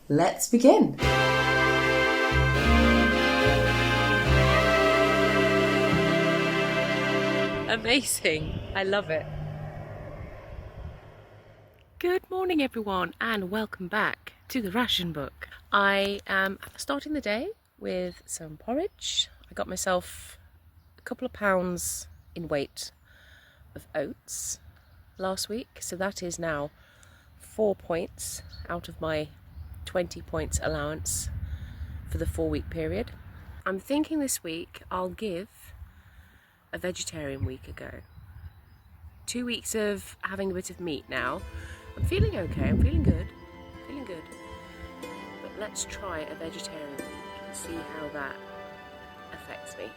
let's begin. Amazing. I love it. Good morning everyone and welcome back to the ration book. I am starting the day with some porridge. I got myself a couple of pounds in weight of oats last week, so that is now 4 points out of my 20 points allowance for the 4-week period. I'm thinking this week I'll give a vegetarian week a go. 2 weeks of having a bit of meat now. I'm feeling okay, I'm feeling good. But let's try a vegetarian week and see how that affects me.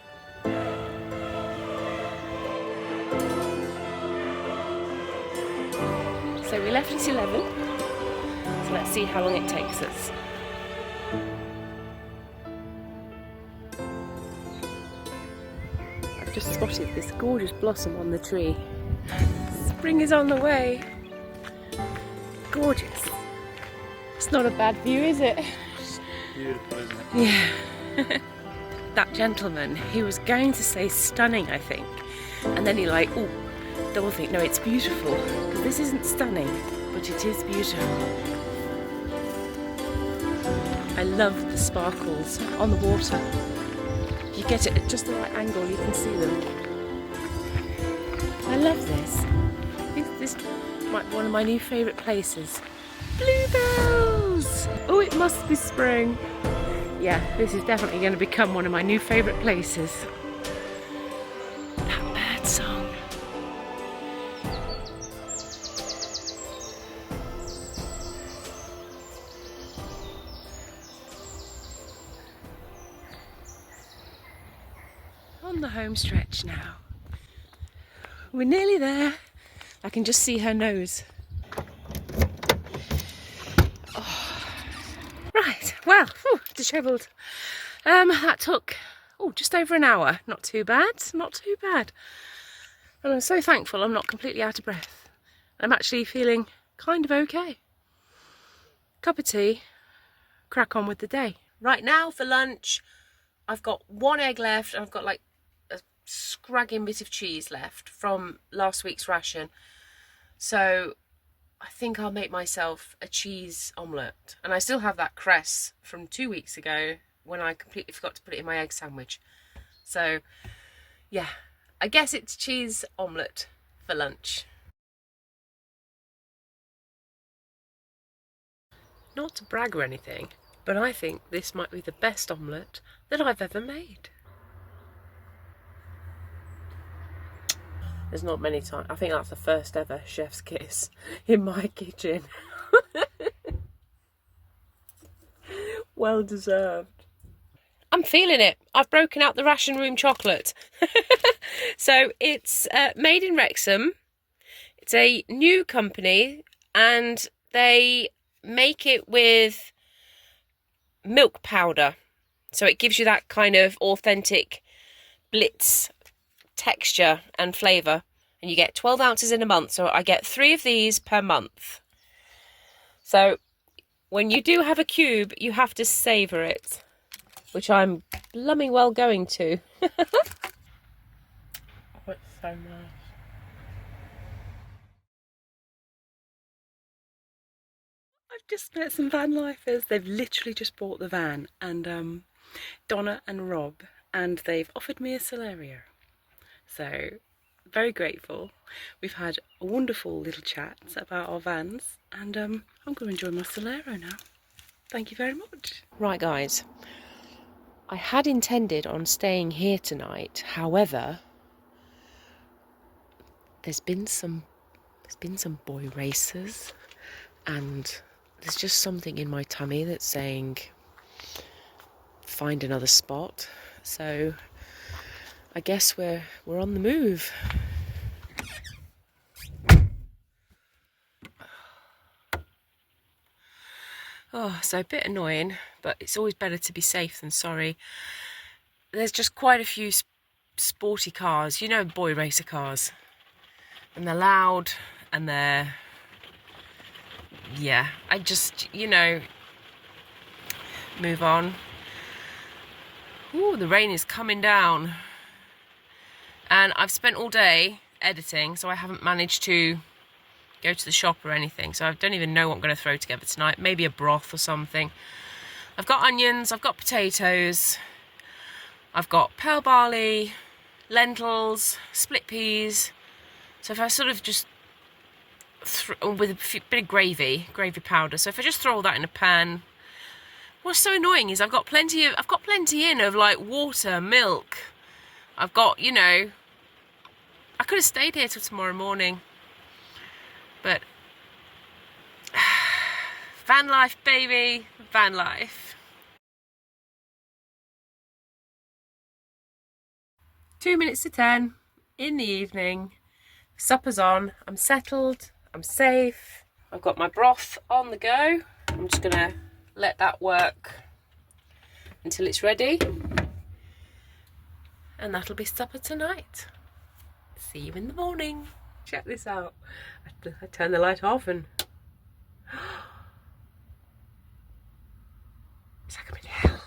So we left at 11, so let's see how long it takes us. I've just spotted this gorgeous blossom on the tree. Spring is on the way. Gorgeous. It's not a bad view, is it? Beautiful, isn't it? Yeah. That gentleman, he was going to say stunning, I think. And then he double think, no, it's beautiful. Because this isn't stunning, but it is beautiful. I love the sparkles on the water. You get it at just the right angle, you can see them. I love this. This might be one of my new favourite places. Bluebells! Oh, it must be spring. Yeah, this is definitely going to become one of my new favourite places. That bird song. On the home stretch now. We're nearly there. I can just see her nose. Oh. Right, well, dishevelled. That took just over an hour. Not too bad, not too bad. And I'm so thankful I'm not completely out of breath. I'm actually feeling kind of okay. Cup of tea, crack on with the day. Right now for lunch, I've got 1 egg left and I've got like a scragging bit of cheese left from last week's ration. So I think I'll make myself a cheese omelette. And I still have that cress from 2 weeks ago when I completely forgot to put it in my egg sandwich. So yeah, I guess it's cheese omelette for lunch. Not to brag or anything, but I think this might be the best omelette that I've ever made. There's not many times. I think that's the first ever chef's kiss in my kitchen. Well deserved. I'm feeling it. I've broken out the ration room chocolate. So it's made in Wrexham. It's a new company and they make it with milk powder. So it gives you that kind of authentic Blitz texture and flavour, and you get 12 ounces in a month, so I get 3 of these per month. So when you do have a cube you have to savour it, which I'm blooming well going to. Oh, it's so nice. I've just met some van lifers. They've literally just bought the van, and Donna and Rob, and they've offered me a Celerio. So, very grateful. We've had a wonderful little chat about our vans, and I'm going to enjoy my Celerio now. Thank you very much. Right guys, I had intended on staying here tonight. However, there's been some boy races, and there's just something in my tummy that's saying find another spot. So I guess we're on the move. Oh, so a bit annoying, but it's always better to be safe than sorry. There's just quite a few sporty cars, you know, boy racer cars. And they're loud and they're, yeah, I just, you know, move on. Ooh, the rain is coming down. And I've spent all day editing, so I haven't managed to go to the shop or anything. So I don't even know what I'm going to throw together tonight. Maybe a broth or something. I've got onions, I've got potatoes, I've got pearl barley, lentils, split peas. So if I sort of just with a bit of gravy powder. So if I just throw all that in a pan. What's so annoying is I've got plenty of like water, milk. I've got, you know, I could have stayed here till tomorrow morning. But van life, baby, van life. 2 minutes to 10 in the evening. Supper's on. I'm settled. I'm safe. I've got my broth on the go. I'm just gonna let that work until it's ready. And that'll be supper tonight. See you in the morning. Check this out. I turn the light off and it's like I'm in hell.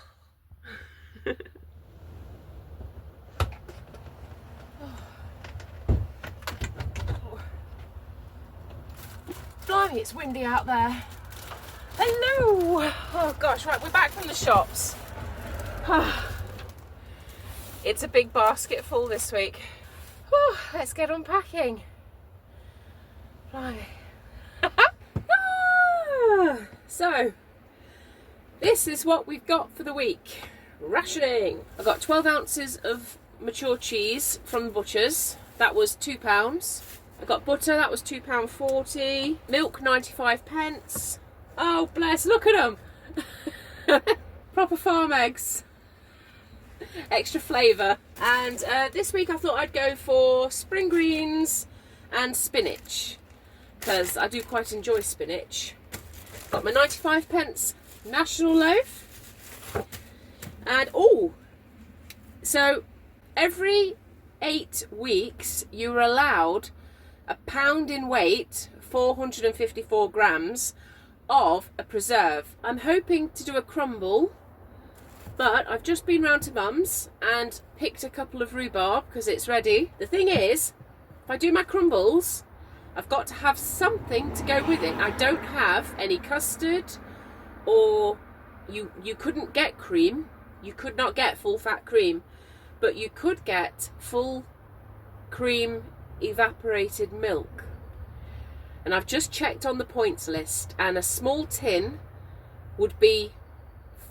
Blimey, it's windy out there. Hello! Oh gosh, right, we're back from the shops. It's a big basket full this week. Whew, let's get unpacking. Blimey. So, this is what we've got for the week. Rationing. I've got 12 ounces of mature cheese from the butcher's. That was £2. I got butter, that was £2.40. Milk, 95 pence. Oh, bless, look at them. Proper farm eggs. Extra flavour. And this week I thought I'd go for spring greens and spinach, because I do quite enjoy spinach. Got my 95 pence national loaf. And, oh, so every 8 weeks you're allowed a pound in weight, 454 grams, of a preserve. I'm hoping to do a crumble, but I've just been round to Mum's and picked a couple of rhubarb because it's ready. The thing is, if I do my crumbles, I've got to have something to go with it. I don't have any custard, or you couldn't get cream. You could not get full fat cream, but you could get full cream evaporated milk. And I've just checked on the points list, and a small tin would be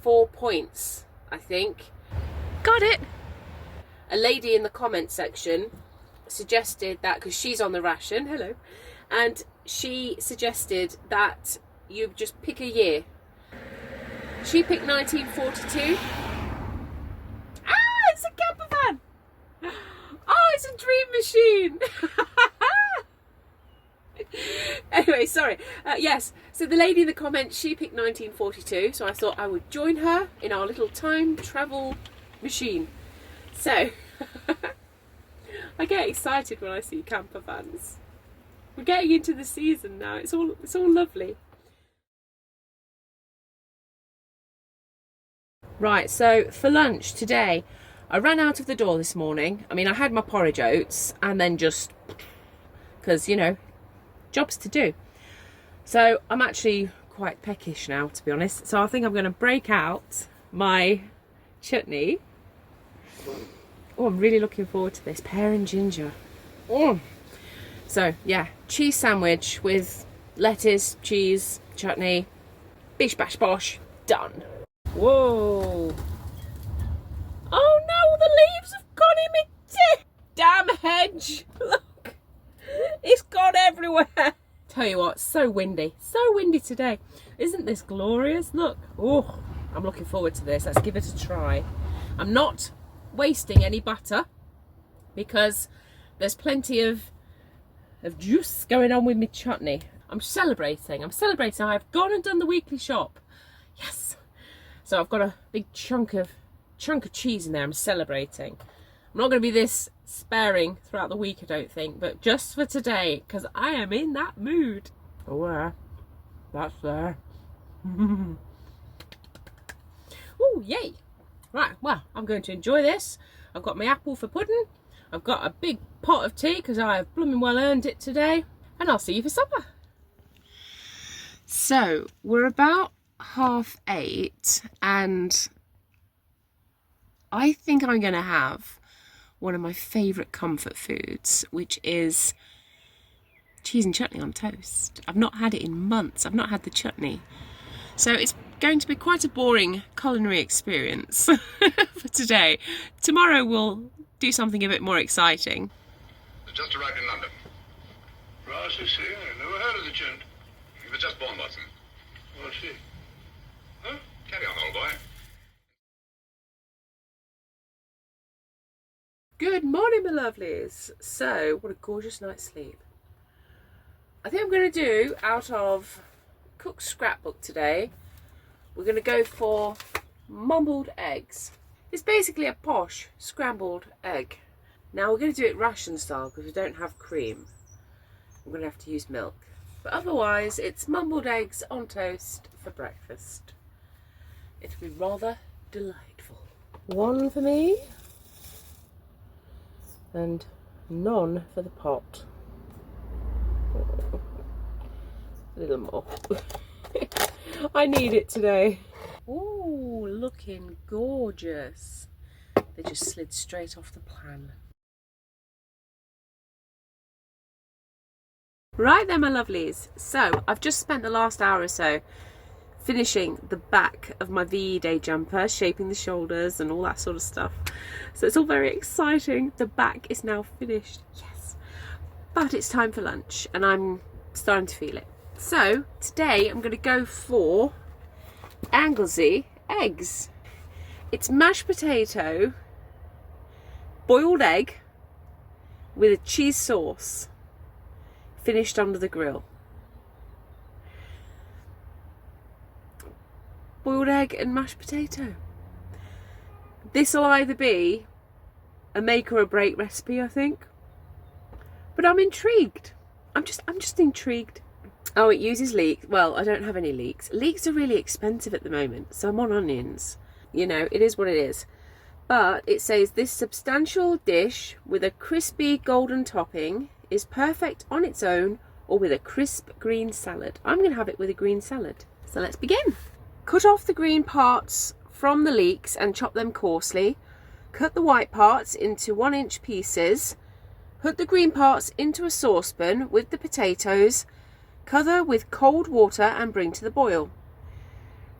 4 points, I think. Got it! A lady in the comment section suggested that, because she's on the ration, hello, and she suggested that you just pick a year. She picked 1942. Ah, it's a camper van! Oh, it's a dream machine! Anyway, sorry. Yes, so the lady in the comments, she picked 1942, so I thought I would join her in our little time travel machine. So, I get excited when I see camper vans. We're getting into the season now. It's all lovely. Right, so for lunch today, I ran out of the door this morning. I mean, I had my porridge oats and then just, because, you know, jobs to do. So I'm actually quite peckish now, to be honest. So I think I'm going to break out my chutney. Oh, I'm really looking forward to this. Pear and ginger. Oh. So, yeah, cheese sandwich with lettuce, cheese, chutney. Bish bash bosh. Done. Whoa. Oh no, the leaves have gone in my damn hedge. Look, it's gone everywhere. Tell you what, so windy today. Isn't this glorious? Look, oh, I'm looking forward to this. Let's give it a try. I'm not wasting any butter because there's plenty of juice going on with my chutney. I'm celebrating. I've gone and done the weekly shop. Yes. So I've got a big chunk of cheese in there. I'm celebrating. I'm not going to be this sparing throughout the week, I don't think, but just for today, because I am in that mood. Oh, that's there. Oh, yay! Right, well, I'm going to enjoy this. I've got my apple for pudding. I've got a big pot of tea because I have blooming well earned it today. And I'll see you for supper. So, we're about 8:30 and I think I'm going to have one of my favourite comfort foods, which is cheese and chutney on toast. I've not had it in months. I've not had the chutney. So it's going to be quite a boring culinary experience for today. Tomorrow we'll do something a bit more exciting. Just arrived in London. Right, I see. I never heard of the gent. He was just born, Watson. Oh, I see. Huh? Carry on, old boy. Good morning, my lovelies. So, what a gorgeous night's sleep. I think I'm going to do, out of Cook's Scrapbook today, we're going to go for mumbled eggs. It's basically a posh scrambled egg. Now we're going to do it ration style because we don't have cream. I'm going to have to use milk. But otherwise, it's mumbled eggs on toast for breakfast. It'll be rather delightful. One for me and none for the pot. A little more. I need it today. Ooh, looking gorgeous. They just slid straight off the pan. Right then, my lovelies. So, I've just spent the last hour or so finishing the back of my VE Day jumper, shaping the shoulders and all that sort of stuff. So it's all very exciting. The back is now finished. Yes. But it's time for lunch and I'm starting to feel it. So today I'm going to go for Anglesey eggs. It's mashed potato, boiled egg with a cheese sauce finished under the grill. Boiled egg and mashed potato. This will either be a make or a break recipe, I think. But I'm intrigued. I'm just intrigued. Oh, it uses leeks. Well, I don't have any leeks. Leeks are really expensive at the moment, so I'm on onions. You know, it is what it is. But it says this substantial dish with a crispy golden topping is perfect on its own or with a crisp green salad. I'm going to have it with a green salad. So let's begin. Cut off the green parts from the leeks and chop them coarsely. Cut the white parts into 1-inch pieces. Put the green parts into a saucepan with the potatoes. Cover with cold water and bring to the boil.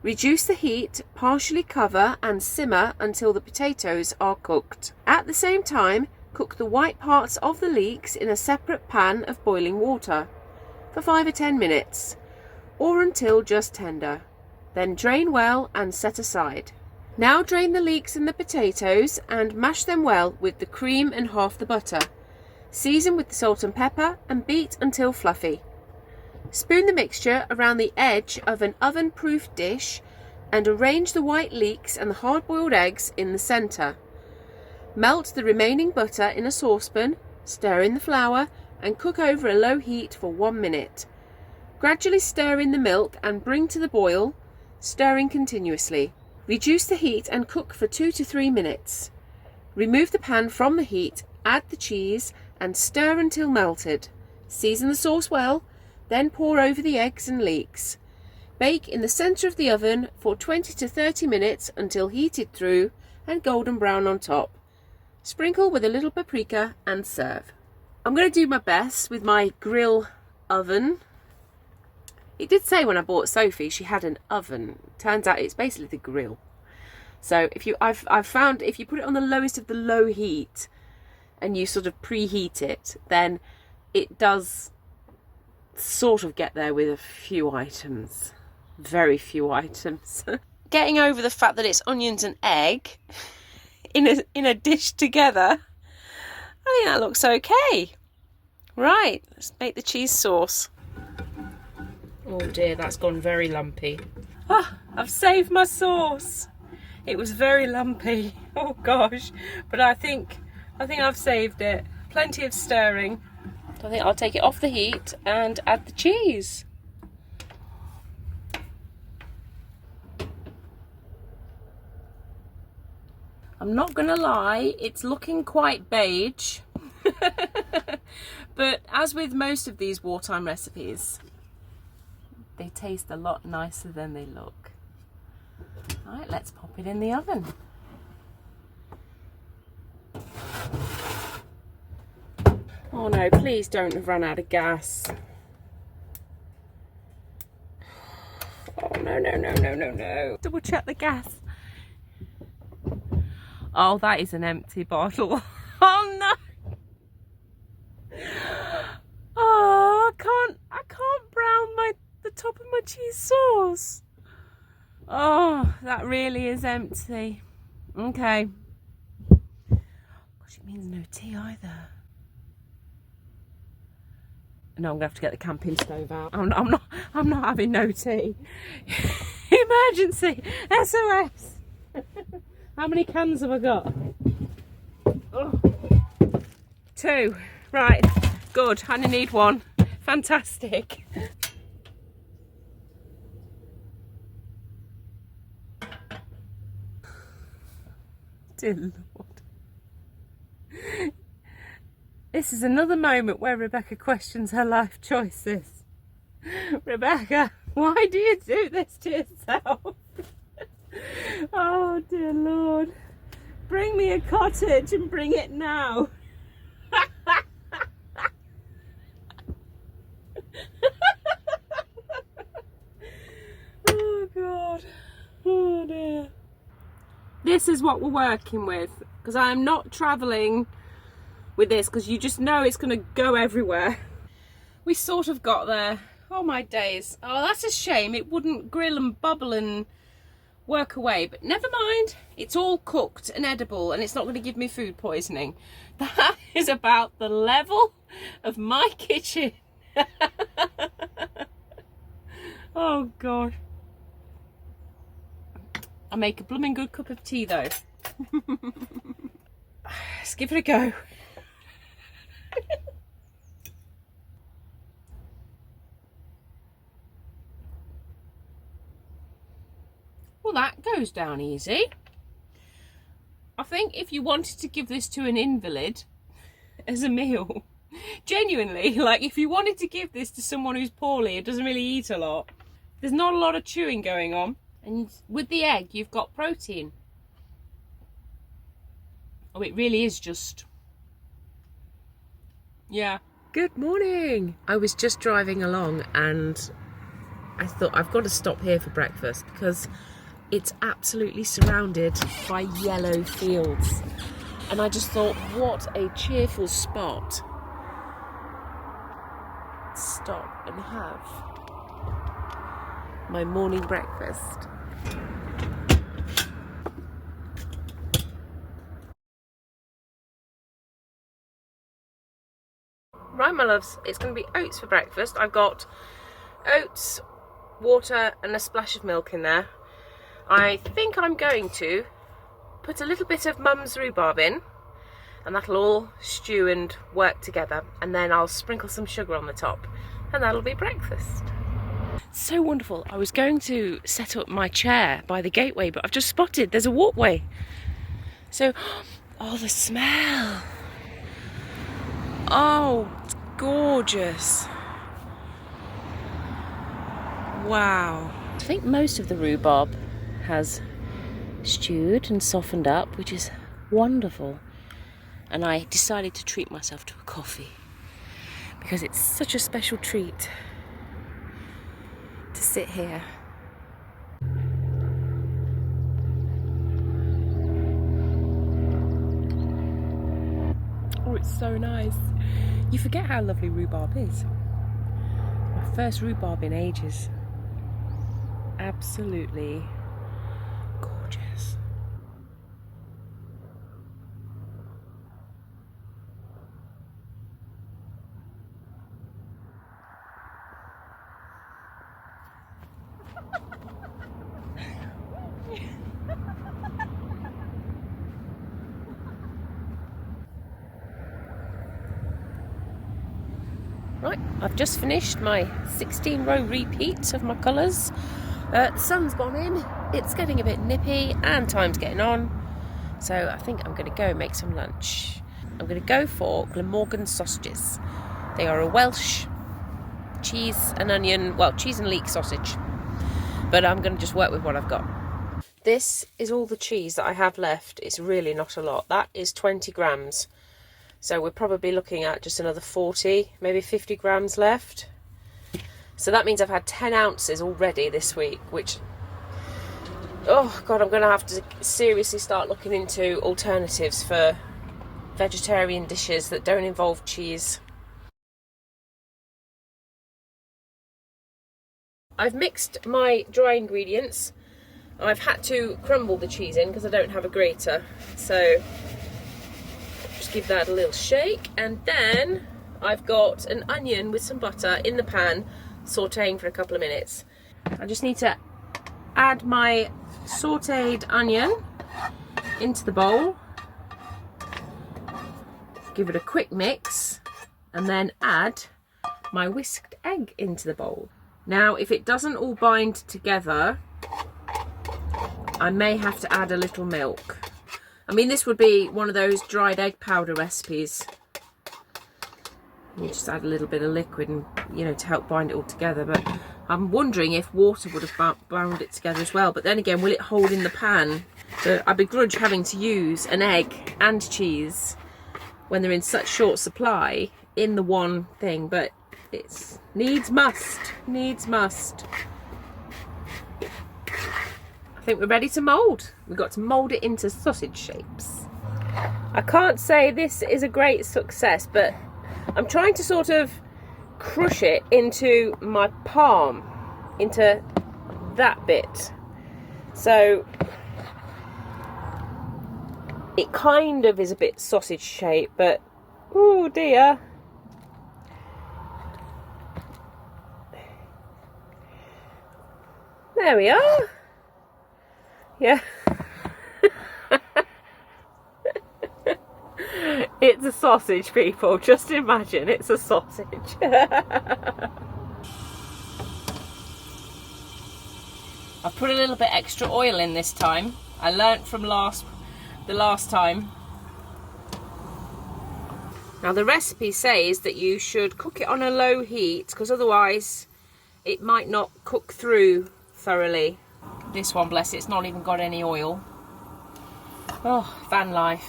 Reduce the heat, partially cover and simmer until the potatoes are cooked. At the same time, cook the white parts of the leeks in a separate pan of boiling water for 5 or 10 minutes, or until just tender. Then drain well and set aside. Now drain the leeks and the potatoes and mash them well with the cream and half the butter. Season with the salt and pepper and beat until fluffy. Spoon the mixture around the edge of an oven-proof dish and arrange the white leeks and the hard-boiled eggs in the centre. Melt the remaining butter in a saucepan, stir in the flour and cook over a low heat for 1 minute. Gradually stir in the milk and bring to the boil, stirring continuously. Reduce the heat and cook for 2 to 3 minutes. Remove the pan from the heat, add the cheese and stir until melted. Season the sauce well, then pour over the eggs and leeks. Bake in the centre of the oven for 20 to 30 minutes until heated through and golden brown on top. Sprinkle with a little paprika and serve. I'm going to do my best with my grill oven. It did say when I bought Sophie she had an oven. Turns out it's basically the grill. So I've found if you put it on the lowest of the low heat and you sort of preheat it, then it does sort of get there with a few items. Very few items. Getting over the fact that it's onions and egg in a dish together, I think that looks okay. Right, let's make the cheese sauce. Oh dear, that's gone very lumpy. Ah, I've saved my sauce. It was very lumpy. Oh gosh, but I think I've saved it. Plenty of stirring. I think I'll take it off the heat and add the cheese. I'm not gonna lie, it's looking quite beige. But as with most of these wartime recipes, they taste a lot nicer than they look. Right, let's pop it in the oven. Oh no, please don't have run out of gas. Oh no, no, no, no, no, no. Double check the gas. Oh, that is an empty bottle. Oh no. Oh, I can't brown the top of my cheese sauce. Oh, that really is empty. Okay. Gosh, it means no tea either. No, I'm gonna have to get the camping stove out. I'm not having no tea. Emergency! SOS! How many cans have I got? Oh. 2. Right, good. I only need 1. Fantastic. Dear Lord. This is another moment where Rebecca questions her life choices. Rebecca, why do you do this to yourself? Oh dear Lord. Bring me a cottage and bring it now. Oh God. Oh dear. This is what we're working with, because I'm not travelling with this, because you just know it's going to go everywhere. We sort of got there. Oh my days. Oh, that's a shame. It wouldn't grill and bubble and work away, but never mind. It's all cooked and edible, and it's not going to give me food poisoning. That is about the level of my kitchen. Oh God. I make a blooming good cup of tea though. Let's give it a go. Well, that goes down easy. I think if you wanted to give this to an invalid as a meal, genuinely, like if you wanted to give this to someone who's poorly, it doesn't really eat a lot, there's not a lot of chewing going on, and with the egg you've got protein. Oh, it really is just, yeah. Good morning. I was just driving along and I thought I've got to stop here for breakfast because it's absolutely surrounded by yellow fields, and I just thought, what a cheerful spot. Stop and have my morning breakfast. Right, my loves, it's going to be oats for breakfast. I've got oats, water and a splash of milk in there. I think I'm going to put a little bit of Mum's rhubarb in, and that'll all stew and work together, and then I'll sprinkle some sugar on the top, and that'll be breakfast. So wonderful. I was going to set up my chair by the gateway, but I've just spotted there's a walkway. So, oh, the smell. Oh, it's gorgeous. Wow. I think most of the rhubarb has stewed and softened up, which is wonderful. And I decided to treat myself to a coffee because it's such a special treat to sit here. Oh, it's so nice. You forget how lovely rhubarb is. My first rhubarb in ages. Absolutely gorgeous. Right, I've just finished my 16-row repeat of my colours. The sun's gone in, it's getting a bit nippy and time's getting on. So I think I'm going to go make some lunch. I'm going to go for Glamorgan sausages. They are a Welsh cheese and onion, well, cheese and leek sausage. But I'm going to just work with what I've got. This is all the cheese that I have left. It's really not a lot. That is 20 grams. So we're probably looking at just another 40, maybe 50 grams left. So that means I've had 10 ounces already this week, which, oh God, I'm going to have to seriously start looking into alternatives for vegetarian dishes that don't involve cheese. I've mixed my dry ingredients. I've had to crumble the cheese in because I don't have a grater. So just give that a little shake. And then I've got an onion with some butter in the pan, sauteing for a couple of minutes. I just need to add my sauteed onion into the bowl. Give it a quick mix and then add my whisked egg into the bowl. Now, if it doesn't all bind together, I may have to add a little milk. I mean, this would be one of those dried egg powder recipes. You just add a little bit of liquid and, you know, to help bind it all together. But I'm wondering if water would have bound it together as well. But then again, will it hold in the pan? So I begrudge having to use an egg and cheese when they're in such short supply in the one thing. But it's needs must. I think we're ready to mould. We've got to mould it into sausage shapes. I can't say this is a great success, but I'm trying to sort of crush it into my palm, into that bit. So it kind of is a bit sausage shaped, but oh dear. There we are. Yeah. It's a sausage, people. Just imagine it's a sausage. I've put a little bit extra oil in this time. I learnt from the last time. Now the recipe says that you should cook it on a low heat because otherwise it might not cook through thoroughly. This one, bless it, it's not even got any oil. Oh, van life.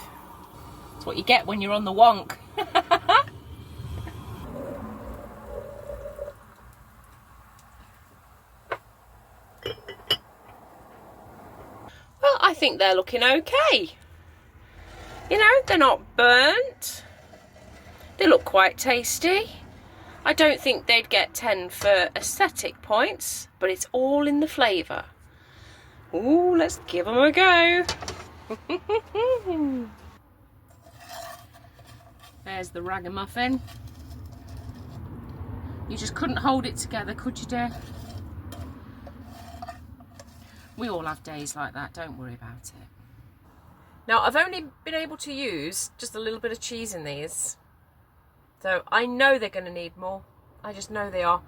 That's what you get when you're on the wonk. Well, I think they're looking okay. You know, they're not burnt. They look quite tasty. I don't think they'd get 10 for aesthetic points, but it's all in the flavour. Ooh, let's give them a go. There's the ragamuffin. You just couldn't hold it together, could you, dear? We all have days like that, don't worry about it. Now, I've only been able to use just a little bit of cheese in these. So I know they're going to need more. I just know they are.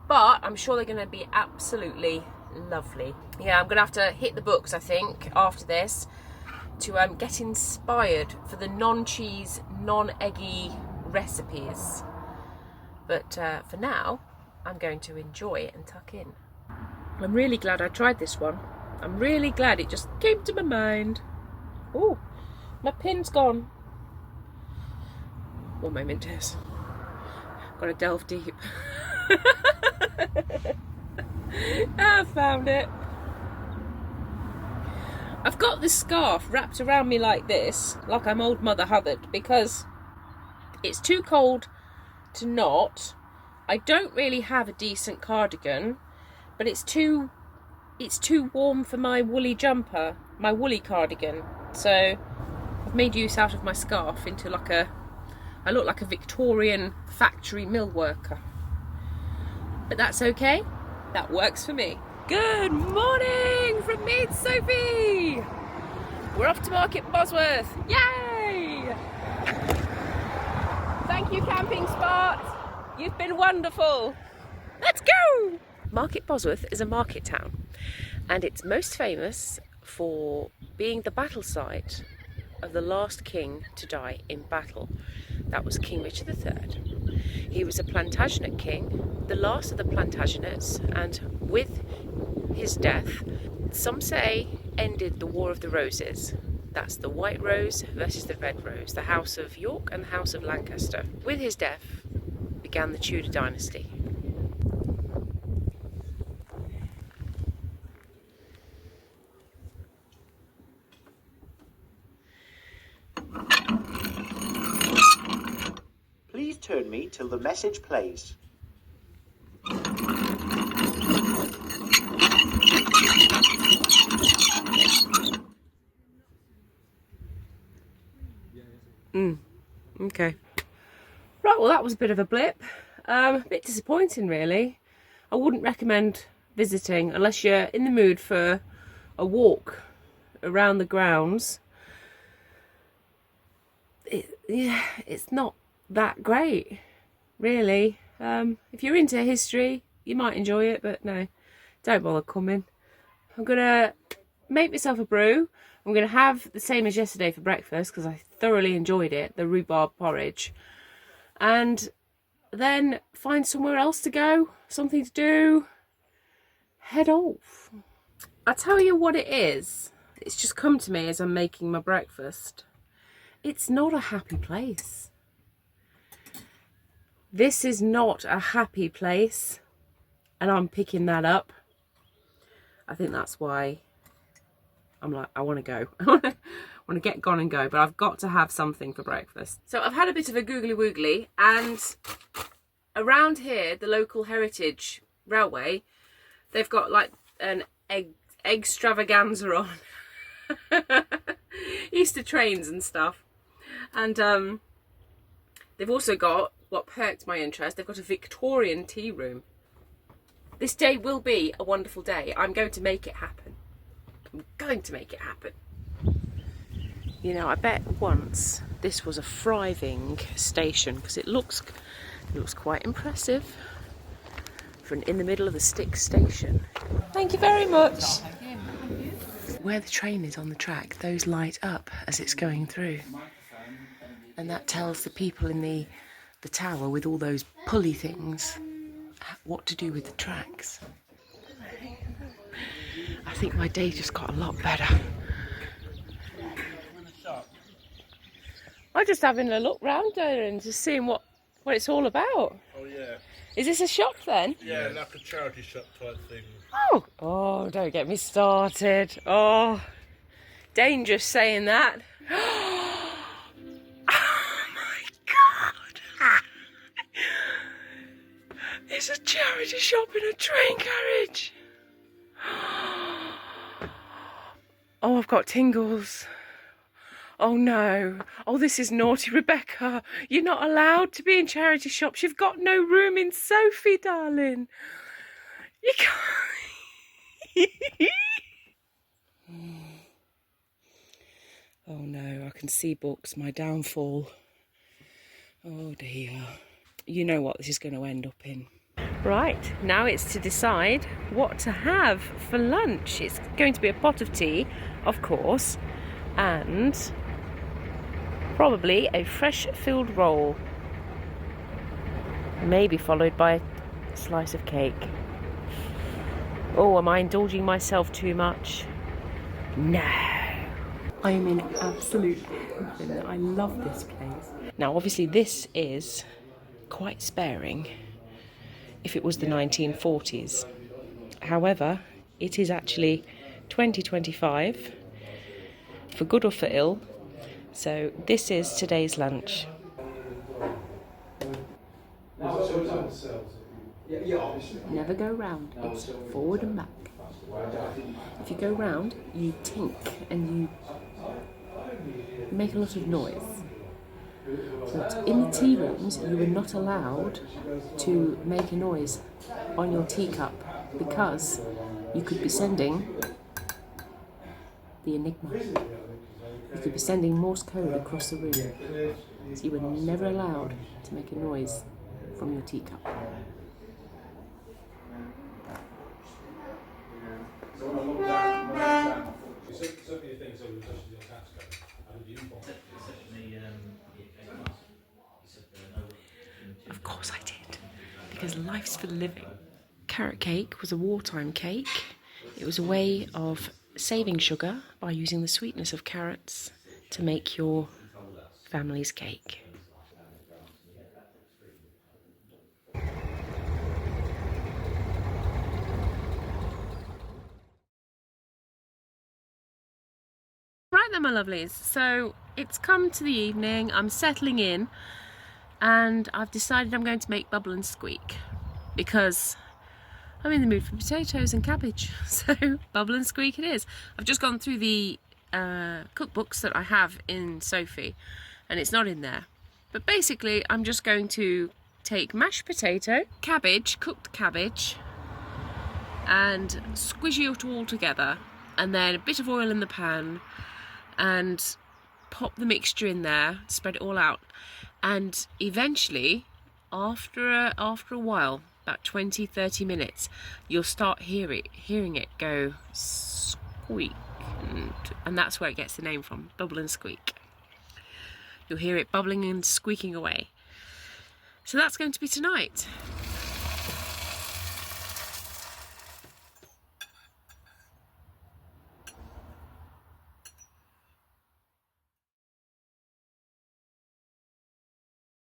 But I'm sure they're going to be absolutely lovely. Yeah, I'm going to have to hit the books, I think, after this to get inspired for the non-cheese, non-eggy recipes. But for now, I'm going to enjoy it and tuck in. I'm really glad I tried this one. I'm really glad it just came to my mind. Oh, my pin's gone. 1 moment, Tess. Got to delve deep. I found it. I've got this scarf wrapped around me like this, like I'm old Mother Hubbard, because it's too cold to not. I don't really have a decent cardigan, but it's too warm for my woolly jumper, my woolly cardigan. So I've made use out of my scarf into like I look like a Victorian factory mill worker. But that's okay. That works for me. Good morning from me and Sophie. We're off to Market Bosworth. Yay! Thank you, camping spot. You've been wonderful. Let's go! Market Bosworth is a market town, and it's most famous for being the battle site of the last king to die in battle. That was King Richard III. He was a Plantagenet king, the last of the Plantagenets, and with his death, some say, ended the War of the Roses. That's the White Rose versus the Red Rose, the House of York and the House of Lancaster. With his death began the Tudor dynasty. Please turn me till the message plays. Okay. Right, well that was a bit of a blip. A bit disappointing really. I wouldn't recommend visiting unless you're in the mood for a walk around the grounds. It's not that great, really. If you're into history, you might enjoy it, but no, don't bother coming. I'm gonna make myself a brew. I'm gonna have the same as yesterday for breakfast because I thoroughly enjoyed it, the rhubarb porridge, and then find somewhere else to go, something to do, head off. I tell you what it is, it's just come to me as I'm making my breakfast. It's not a happy place. This is not a happy place, and I'm picking that up. I think that's why I'm like, I want to go. I want to get gone and go, but I've got to have something for breakfast. So I've had a bit of a googly woogly, and around here, the local Heritage Railway, they've got like an extravaganza on. Easter trains and stuff. And they've also got, what perked my interest, they've got a Victorian tea room. This day will be a wonderful day. I'm going to make it happen. I'm going to make it happen. You know, I bet once this was a thriving station because it looks quite impressive for in the middle of the stick station. Thank you very much. Where the train is on the track, those light up as it's going through. And that tells the people in the tower with all those pulley things what to do with the tracks. I think my day just got a lot better. I'm just having a look round there and just seeing what it's all about. Oh, yeah. Is this a shop then? Yeah, like a charity shop type thing. Oh, don't get me started. Oh, dangerous saying that. Oh my God. It's a charity shop in a train carriage. Oh, I've got tingles. Oh no. Oh, this is naughty, Rebecca. You're not allowed to be in charity shops. You've got no room in Sophie, darling. You can't. Oh no, I can see books, my downfall. Oh dear. You know what this is going to end up in. Right, now it's to decide what to have for lunch. It's going to be a pot of tea, of course, and probably a fresh filled roll. Maybe followed by a slice of cake. Oh, am I indulging myself too much? No. I'm in absolute heaven. I love this place. Now, obviously, this is quite sparing if it was the 1940s. However, it is actually 2025, for good or for ill. So this is today's lunch. Never go round, it's forward and back. If you go round, you tink and you make a lot of noise. But in the tea rooms, you were not allowed to make a noise on your teacup because you could be sending the Enigma. You could be sending Morse code across the room. So you were never allowed to make a noise from your teacup. Of course I did, because life's for the living. Carrot cake was a wartime cake. It was a way of saving sugar by using the sweetness of carrots to make your family's cake. Right then, my lovelies, so it's come to the evening, I'm settling in, and I've decided I'm going to make Bubble and Squeak because I'm in the mood for potatoes and cabbage. So Bubble and Squeak it is. I've just gone through the cookbooks that I have in Sophie, and it's not in there. But basically I'm just going to take mashed potato, cabbage, cooked cabbage, and squishy it all together, and then a bit of oil in the pan, and pop the mixture in there, spread it all out, and eventually after a while, about 20-30 minutes, you'll start hearing it go squeak, and that's where it gets the name from, Bubble and Squeak. You'll hear it bubbling and squeaking away. So that's going to be tonight.